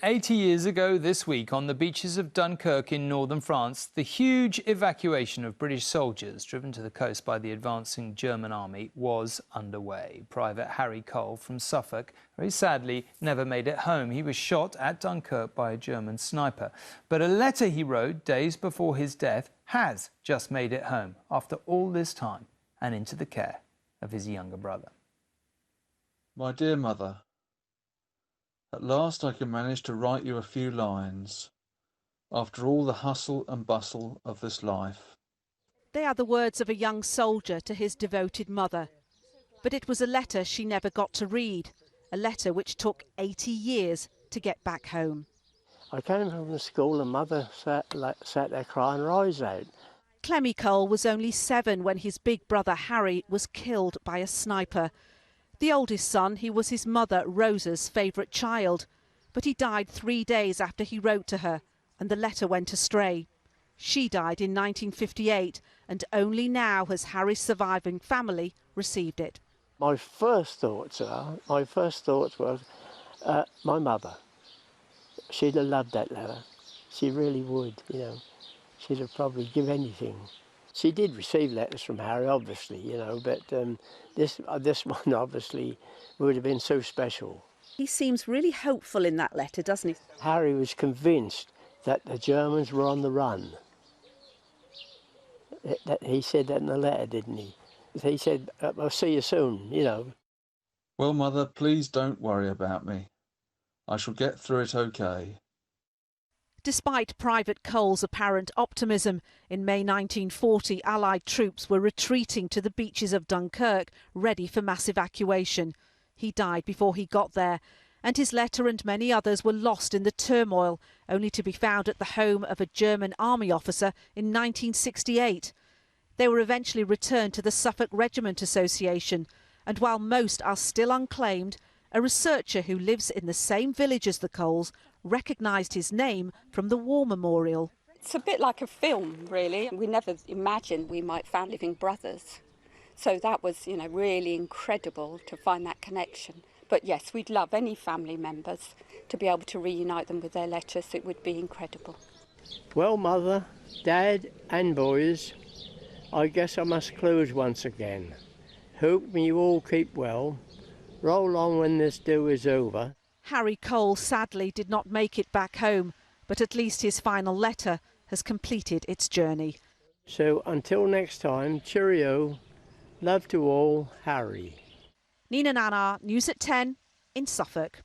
80 years ago this week, on the beaches of Dunkirk in northern France, the huge evacuation of British soldiers driven to the coast by the advancing German army was underway. Private Harry Cole from Suffolk very sadly never made it home. He was shot at Dunkirk by a German sniper. But a letter he wrote days before his death has just made it home after all this time and into the care of his younger brother. My dear mother, at last I can manage to write you a few lines, after all the hustle and bustle of this life. They are the words of a young soldier to his devoted mother. But it was a letter she never got to read, a letter which took 80 years to get back home. I came from the school and Mother sat there crying her eyes out. Clemmy Cole was only 7 when his big brother Harry was killed by a sniper. The oldest son, he was his mother Rosa's favourite child, but he died 3 days after he wrote to her, and the letter went astray. She died in 1958, and only now has Harry's surviving family received it. My first thoughts was my mother. She'd have loved that letter. She really would, you know. She'd have probably give anything. She did receive letters from Harry, obviously, you know, but this one obviously would have been so special. He seems really hopeful in that letter, doesn't he? Harry was convinced that the Germans were on the run. He said that in the letter, didn't he? He said, I'll see you soon, you know. Well, Mother, please don't worry about me. I shall get through it okay. Despite Private Cole's apparent optimism, in May 1940 Allied troops were retreating to the beaches of Dunkirk, ready for mass evacuation. He died before he got there, and his letter and many others were lost in the turmoil, only to be found at the home of a German army officer in 1968. They were eventually returned to the Suffolk Regiment Association, and while most are still unclaimed, a researcher who lives in the same village as the Coles recognised his name from the war memorial. It's a bit like a film, really. We never imagined we might find living brothers. So that was, you know, really incredible to find that connection. But yes, we'd love any family members to be able to reunite them with their letters. It would be incredible. Well, Mother, Dad and boys, I guess I must close once again. Hope you all keep well. Roll on when this do is over. Harry Cole sadly did not make it back home, but at least his final letter has completed its journey. So until next time, cheerio. Love to all, Harry. Nina Nana, News at 10 in Suffolk.